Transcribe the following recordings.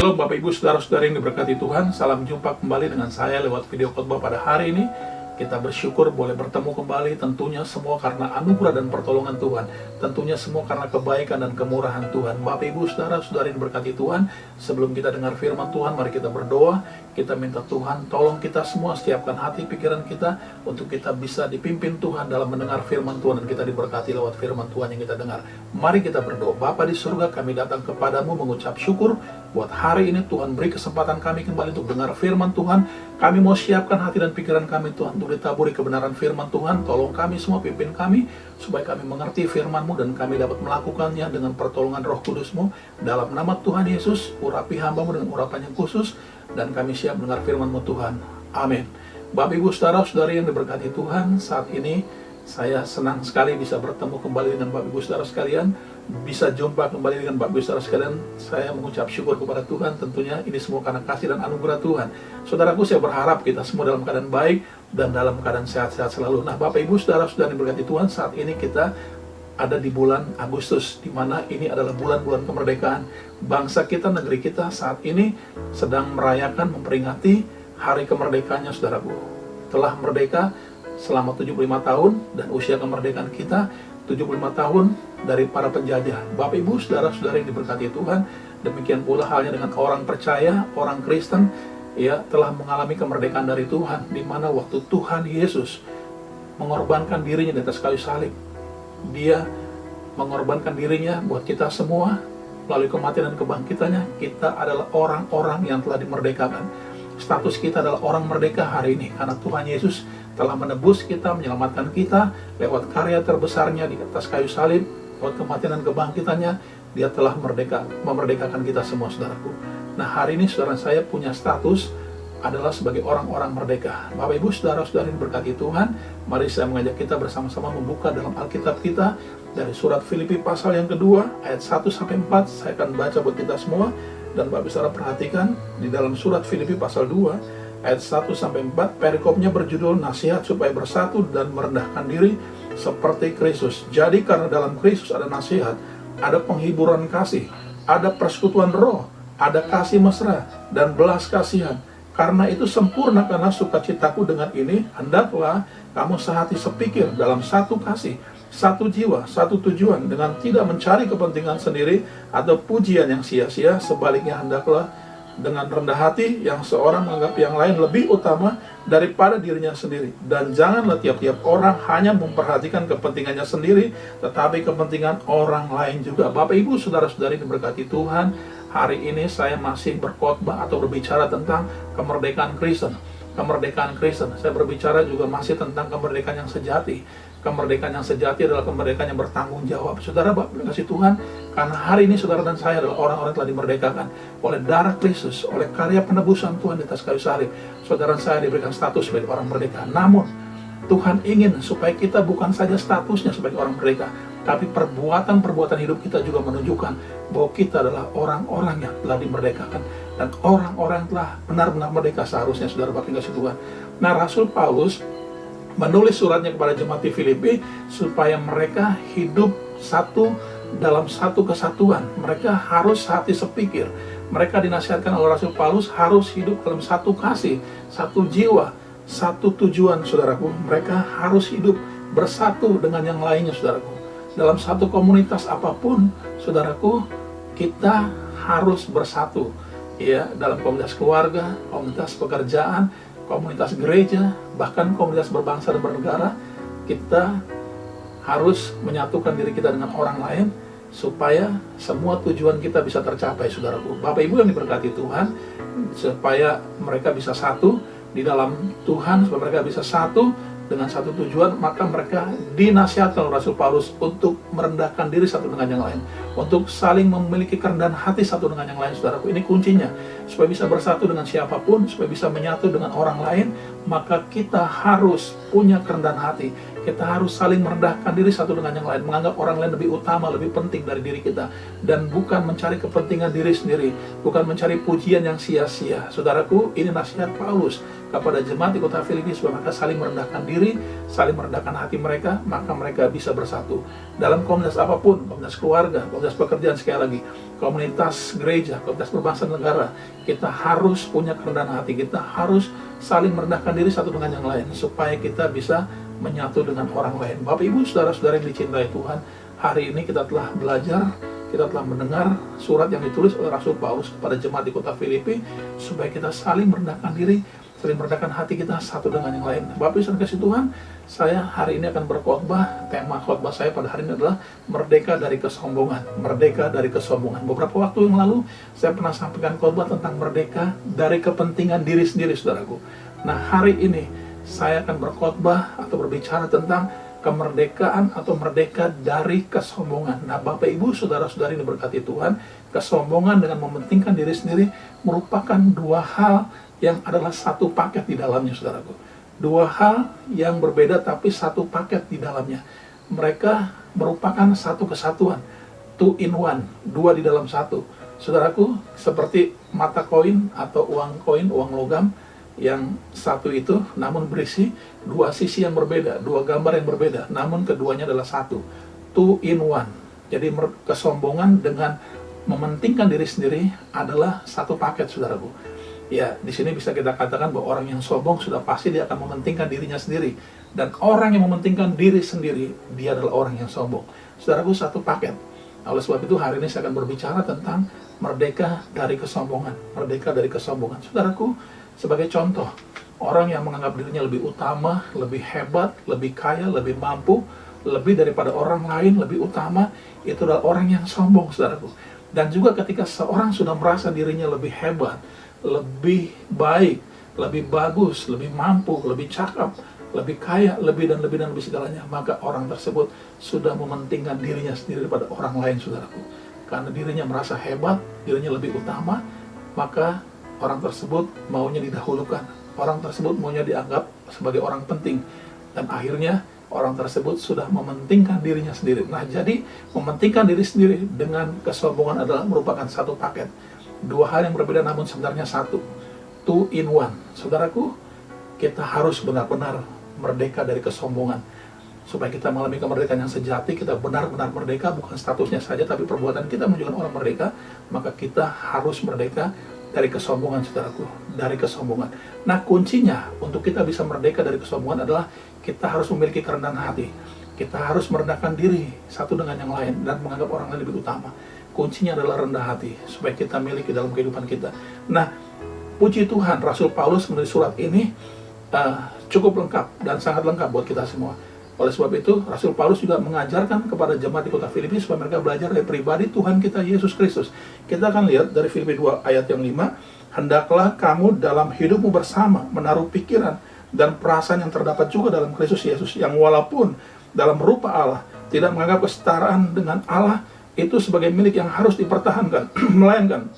Shalom Bapak Ibu Saudara-saudara yang diberkati Tuhan. Salam jumpa kembali dengan saya lewat video khotbah pada hari ini. Kita bersyukur boleh bertemu kembali, tentunya semua karena anugerah dan pertolongan Tuhan. Tentunya semua karena kebaikan dan kemurahan Tuhan. Bapak Ibu Saudara-saudara yang diberkati Tuhan, sebelum kita dengar firman Tuhan, mari kita berdoa. Kita minta Tuhan tolong kita semua, siapkan hati pikiran kita untuk kita bisa dipimpin Tuhan dalam mendengar firman Tuhan, dan kita diberkati lewat firman Tuhan yang kita dengar. Mari kita berdoa. Bapa di surga, kami datang kepadamu mengucap syukur buat hari ini. Tuhan beri kesempatan kami kembali untuk dengar firman Tuhan. Kami mau siapkan hati dan pikiran kami Tuhan untuk ditaburi kebenaran firman Tuhan. Tolong kami semua, pimpin kami supaya kami mengerti firman-Mu dan kami dapat melakukannya dengan pertolongan Roh Kudus-Mu. Dalam nama Tuhan Yesus, urapi hamba-Mu dengan urapan yang khusus, dan kami siap mendengar firman-Mu Tuhan. Amin. Bapak Ibu Saudara-saudari yang diberkati Tuhan, saat ini saya senang sekali bisa bertemu kembali dengan Bapak Ibu Saudara sekalian, bisa jumpa kembali dengan Bapak Ibu Saudara sekalian. Saya mengucap syukur kepada Tuhan, tentunya ini semua karena kasih dan anugerah Tuhan. Saudaraku, saya berharap kita semua dalam keadaan baik dan dalam keadaan sehat-sehat selalu. Nah, Bapak Ibu Saudara-saudara yang diberkati Tuhan, saat ini kita ada di bulan Agustus, di mana ini adalah bulan-bulan kemerdekaan. Bangsa kita, negeri kita saat ini sedang merayakan, memperingati hari kemerdekaannya, saudaraku. Telah merdeka selama 75 tahun, dan usia kemerdekaan kita 75 tahun dari para penjajah. Bapak Ibu Saudara-saudara yang diberkati Tuhan, demikian pula halnya dengan orang percaya, orang Kristen, ya, telah mengalami kemerdekaan dari Tuhan, di mana waktu Tuhan Yesus mengorbankan dirinya di atas kayu salib. Dia mengorbankan dirinya buat kita semua. Melalui kematian dan kebangkitannya, kita adalah orang-orang yang telah dimerdekakan. Status kita adalah orang merdeka hari ini, karena Tuhan Yesus telah menebus kita, menyelamatkan kita lewat karya terbesarnya di atas kayu salib. Lewat kematian dan kebangkitannya, Dia telah memerdekakan kita semua, saudaraku. Nah, hari ini saudara saya punya status adalah sebagai orang-orang merdeka. Bapak Ibu Saudara-saudara yang berkati Tuhan, mari saya mengajak kita bersama-sama membuka dalam Alkitab kita dari surat Filipi pasal yang kedua ayat 1-4. Saya akan baca buat kita semua, dan Bapak Ibu Saudara perhatikan di dalam surat Filipi pasal 2 ayat 1-4. Perikopnya berjudul nasihat supaya bersatu dan merendahkan diri seperti Kristus. Jadi karena dalam Kristus ada nasihat, ada penghiburan kasih, ada persekutuan roh, ada kasih mesra dan belas kasihan. Karena itu sempurnakanlah sukacitaku dengan ini, hendaklah kamu sehati sepikir dalam satu kasih, satu jiwa, satu tujuan, dengan tidak mencari kepentingan sendiri atau pujian yang sia-sia. Sebaliknya hendaklah dengan rendah hati yang seorang menganggap yang lain lebih utama daripada dirinya sendiri. Dan janganlah tiap-tiap orang hanya memperhatikan kepentingannya sendiri, tetapi kepentingan orang lain juga. Bapak Ibu Saudara-saudari diberkati Tuhan, hari ini saya masih berkhotbah atau berbicara tentang kemerdekaan Kristen. Kemerdekaan Kristen, saya berbicara juga masih tentang kemerdekaan yang sejati. Kemerdekaan yang sejati adalah kemerdekaan yang bertanggung jawab. Saudara, Bapak kasih Tuhan, karena hari ini saudara dan saya adalah orang-orang yang telah dimerdekakan oleh darah Kristus, oleh karya penebusan Tuhan di atas kayu salib. Saudara dan saya diberikan status sebagai orang merdeka. Namun Tuhan ingin supaya kita bukan saja statusnya sebagai orang merdeka, tapi perbuatan-perbuatan hidup kita juga menunjukkan bahwa kita adalah orang-orang yang telah dimerdekakan, dan orang-orang yang telah benar-benar merdeka seharusnya, saudara Bapak kasih Tuhan. Nah, Rasul Paulus menulis suratnya kepada jemaat di Filipi supaya mereka hidup satu dalam satu kesatuan. Mereka harus hati sepikir. Mereka dinasihatkan oleh Rasul Paulus harus hidup dalam satu kasih, satu jiwa, satu tujuan, saudaraku. Mereka harus hidup bersatu dengan yang lainnya, saudaraku. Dalam satu komunitas apapun, saudaraku, kita harus bersatu. Ya, dalam komunitas keluarga, komunitas pekerjaan, komunitas gereja, bahkan komunitas berbangsa dan bernegara, kita harus menyatukan diri kita dengan orang lain supaya semua tujuan kita bisa tercapai, saudaraku. Bapak Ibu yang diberkati Tuhan, supaya mereka bisa satu di dalam Tuhan, supaya mereka bisa satu dengan satu tujuan, maka mereka dinasihatkan oleh Rasul Paulus untuk merendahkan diri satu dengan yang lain, untuk saling memiliki kerendahan hati satu dengan yang lain, saudaraku. Ini kuncinya, supaya bisa bersatu dengan siapapun, supaya bisa menyatu dengan orang lain, maka kita harus punya kerendahan hati. Kita harus saling merendahkan diri satu dengan yang lain, menganggap orang lain lebih utama, lebih penting dari diri kita, dan bukan mencari kepentingan diri sendiri, bukan mencari pujian yang sia-sia. Saudaraku, ini nasihat Paulus kepada jemaat di kota Filipi supaya mereka saling merendahkan diri, saling merendahkan hati mereka, maka mereka bisa bersatu. Dalam komunitas apapun, komunitas keluarga, komunitas pekerjaan, sekali lagi, komunitas gereja, komunitas berbangsa dan negara, kita harus punya kerendahan hati. Kita harus saling merendahkan diri satu dengan yang lain, supaya kita bisa menyatu dengan orang lain. Bapak, Ibu, saudara-saudara yang dicintai Tuhan, hari ini kita telah belajar, kita telah mendengar surat yang ditulis oleh Rasul Paulus kepada jemaat di kota Filipi, supaya kita saling merendahkan diri, saling merendahkan hati kita satu dengan yang lain. Bapak, Ibu, saudara kasih Tuhan, saya hari ini akan berkhotbah. Tema khotbah saya pada hari ini adalah merdeka dari kesombongan. Merdeka dari kesombongan. Beberapa waktu yang lalu saya pernah sampaikan khotbah tentang merdeka dari kepentingan diri sendiri, saudaraku. Nah, hari ini saya akan berkhotbah atau berbicara tentang kemerdekaan atau merdeka dari kesombongan. Nah, Bapak, Ibu, saudara-saudari ini berkati Tuhan, kesombongan dengan mementingkan diri sendiri merupakan dua hal yang adalah satu paket di dalamnya, saudaraku. Dua hal yang berbeda tapi satu paket di dalamnya. Mereka merupakan satu kesatuan, two in one, dua di dalam satu. Saudaraku, seperti mata koin atau uang koin, uang logam, yang satu itu namun berisi dua sisi yang berbeda, dua gambar yang berbeda, namun keduanya adalah satu, two in one. Jadi kesombongan dengan mementingkan diri sendiri adalah satu paket, saudaraku. Ya, di sini bisa kita katakan bahwa orang yang sombong sudah pasti dia akan mementingkan dirinya sendiri, dan orang yang mementingkan diri sendiri, dia adalah orang yang sombong. Saudaraku, satu paket. Oleh sebab itu hari ini saya akan berbicara tentang merdeka dari kesombongan, merdeka dari kesombongan. Saudaraku, sebagai contoh, orang yang menganggap dirinya lebih utama, lebih hebat, lebih kaya, lebih mampu, lebih daripada orang lain, lebih utama, itu adalah orang yang sombong, saudaraku. Dan juga ketika seorang sudah merasa dirinya lebih hebat, lebih baik, lebih bagus, lebih mampu, lebih cakap, lebih kaya, lebih dan lebih segalanya, maka orang tersebut sudah mementingkan dirinya sendiri daripada orang lain, saudaraku. Karena dirinya merasa hebat, dirinya lebih utama, maka orang tersebut maunya didahulukan, orang tersebut maunya dianggap sebagai orang penting, dan akhirnya orang tersebut sudah mementingkan dirinya sendiri. Nah, jadi mementingkan diri sendiri dengan kesombongan adalah merupakan satu paket. Dua hal yang berbeda namun sebenarnya satu, two in one. Saudaraku, kita harus benar-benar merdeka dari kesombongan. Supaya kita mengalami kemerdekaan yang sejati, kita benar-benar merdeka, bukan statusnya saja, tapi perbuatan kita menunjukkan orang merdeka, maka kita harus merdeka dari kesombongan, saudaraku, dari kesombongan. Nah, kuncinya untuk kita bisa merdeka dari kesombongan adalah kita harus memiliki kerendahan hati. Kita harus merendahkan diri satu dengan yang lain dan menganggap orang lain lebih utama. Kuncinya adalah rendah hati, supaya kita miliki dalam kehidupan kita. Nah, puji Tuhan, Rasul Paulus menulis surat ini cukup lengkap dan sangat lengkap buat kita semua. Oleh sebab itu, Rasul Paulus juga mengajarkan kepada jemaat di kota Filipi supaya mereka belajar dari pribadi Tuhan kita Yesus Kristus. Kita akan lihat dari Filipi 2 ayat yang 5, hendaklah kamu dalam hidupmu bersama menaruh pikiran dan perasaan yang terdapat juga dalam Kristus Yesus, yang walaupun dalam rupa Allah tidak menganggap kesetaraan dengan Allah itu sebagai milik yang harus dipertahankan, melainkan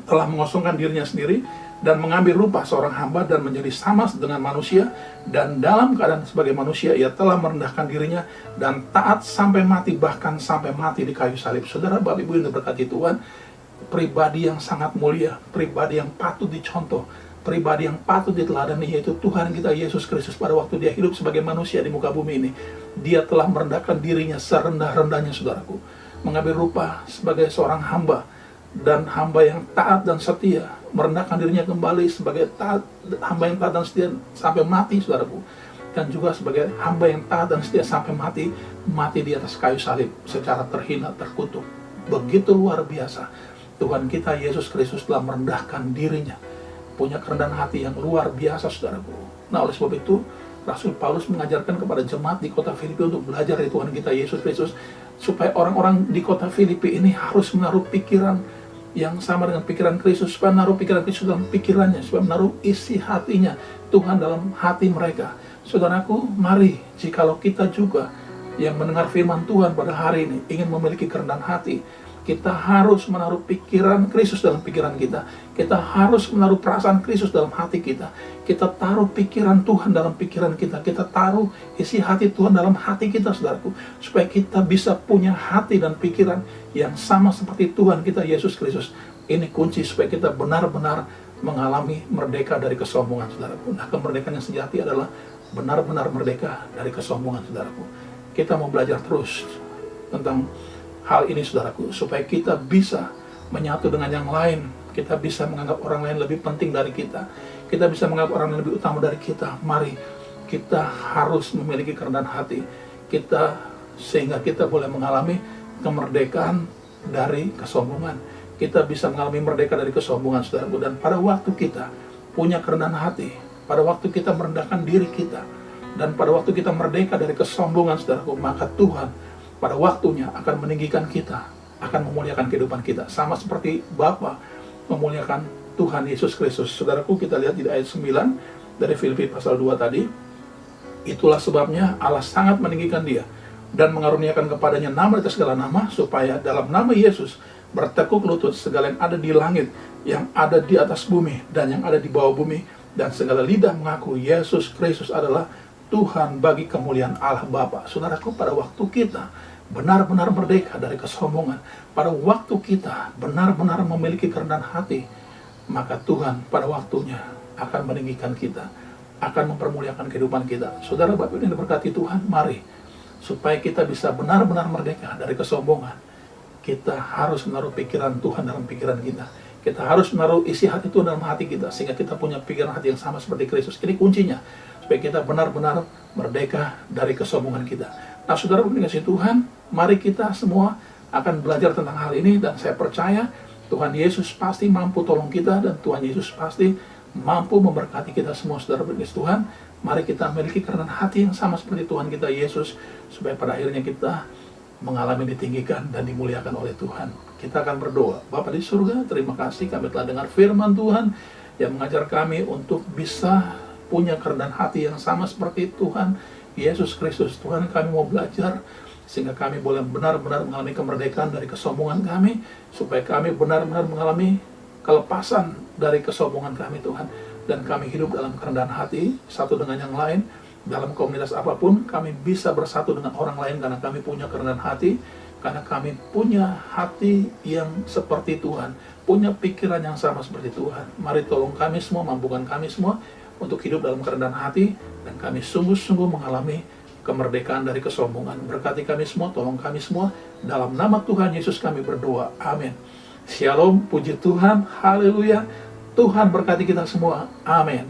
telah mengosongkan dirinya sendiri dan mengambil rupa seorang hamba dan menjadi sama dengan manusia, dan dalam keadaan sebagai manusia ia telah merendahkan dirinya dan taat sampai mati, bahkan sampai mati di kayu salib. Saudara, Bapak, Ibu yang diberkati Tuhan, pribadi yang sangat mulia, pribadi yang patut dicontoh, pribadi yang patut diteladani, yaitu Tuhan kita Yesus Kristus. Pada waktu dia hidup sebagai manusia di muka bumi ini, dia telah merendahkan dirinya serendah-rendahnya, saudaraku, mengambil rupa sebagai seorang hamba, dan hamba yang taat dan setia, merendahkan dirinya kembali sebagai hamba yang taat dan setia sampai mati, saudaraku, dan juga sebagai hamba yang taat dan setia sampai mati di atas kayu salib secara terhina, terkutuk. Begitu luar biasa Tuhan kita Yesus Kristus telah merendahkan dirinya, punya kerendahan hati yang luar biasa, saudaraku. Nah, oleh sebab itu Rasul Paulus mengajarkan kepada jemaat di kota Filipi untuk belajar dari Tuhan kita Yesus Kristus, supaya orang-orang di kota Filipi ini harus menaruh pikiran yang sama dengan pikiran Kristus, supaya menaruh pikiran Kristus dalam pikirannya, supaya menaruh isi hatinya Tuhan dalam hati mereka. Saudaraku, mari jikalau kita juga yang mendengar firman Tuhan pada hari ini ingin memiliki kerendahan hati, kita harus menaruh pikiran Kristus dalam pikiran kita. Kita harus menaruh perasaan Kristus dalam hati kita. Kita taruh pikiran Tuhan dalam pikiran kita. Kita taruh isi hati Tuhan dalam hati kita, saudaraku, supaya kita bisa punya hati dan pikiran yang sama seperti Tuhan kita Yesus Kristus. Ini kunci supaya kita benar-benar mengalami merdeka dari kesombongan, saudaraku. Nah, kemerdekaan yang sejati adalah benar-benar merdeka dari kesombongan, saudaraku. Kita mau belajar terus tentang hal ini saudaraku, supaya kita bisa menyatu dengan yang lain. Kita bisa menganggap orang lain lebih penting dari kita. Kita bisa menganggap orang lain lebih utama dari kita. Mari kita harus memiliki kerendahan hati kita, sehingga kita boleh mengalami kemerdekaan dari kesombongan. Kita bisa mengalami merdeka dari kesombongan, saudaraku. Dan pada waktu kita punya kerendahan hati, pada waktu kita merendahkan diri kita, dan pada waktu kita merdeka dari kesombongan, saudaraku, maka Tuhan pada waktunya akan meninggikan kita, akan memuliakan kehidupan kita, sama seperti Bapa memuliakan Tuhan Yesus Kristus. Saudaraku, kita lihat di ayat 9 dari Filipi pasal 2 tadi. Itulah sebabnya Allah sangat meninggikan dia dan mengaruniakan kepadanya nama di atas segala nama, supaya dalam nama Yesus bertekuk lutut segala yang ada di langit, yang ada di atas bumi, dan yang ada di bawah bumi, dan segala lidah mengaku Yesus Kristus adalah Tuhan bagi kemuliaan Allah Bapa. Saudaraku, pada waktu kita benar-benar merdeka dari kesombongan, pada waktu kita benar-benar memiliki kerendahan hati, maka Tuhan pada waktunya akan meninggikan kita, akan mempermuliakan kehidupan kita. Saudara Bapak yang diberkati Tuhan, mari supaya kita bisa benar-benar merdeka dari kesombongan, kita harus menaruh pikiran Tuhan dalam pikiran kita. Kita harus menaruh isi hati Tuhan dalam hati kita, sehingga kita punya pikiran hati yang sama seperti Kristus. Ini kuncinya, supaya kita benar-benar merdeka dari kesombongan kita. Nah, saudara dikasihi Tuhan, mari kita semua akan belajar tentang hal ini, dan saya percaya Tuhan Yesus pasti mampu tolong kita, dan Tuhan Yesus pasti mampu memberkati kita semua. Saudara dikasihi Tuhan, mari kita memiliki kerendahan hati yang sama seperti Tuhan kita Yesus, supaya pada akhirnya kita mengalami ditinggikan dan dimuliakan oleh Tuhan. Kita akan berdoa. Bapa di surga, terima kasih kami telah dengar firman Tuhan yang mengajar kami untuk bisa punya kerendahan hati yang sama seperti Tuhan Yesus Kristus. Tuhan, kami mau belajar sehingga kami boleh benar-benar mengalami kemerdekaan dari kesombongan kami, supaya kami benar-benar mengalami kelepasan dari kesombongan kami, Tuhan, dan kami hidup dalam kerendahan hati satu dengan yang lain. Dalam komunitas apapun kami bisa bersatu dengan orang lain, karena kami punya kerendahan hati, karena kami punya hati yang seperti Tuhan, punya pikiran yang sama seperti Tuhan. Mari tolong kami semua, mampukan kami semua untuk hidup dalam kerendahan hati, dan kami sungguh-sungguh mengalami kemerdekaan dari kesombongan. Berkati kami semua, tolong kami semua, dalam nama Tuhan Yesus kami berdoa, amin. Shalom, puji Tuhan, haleluya. Tuhan berkati kita semua, amin.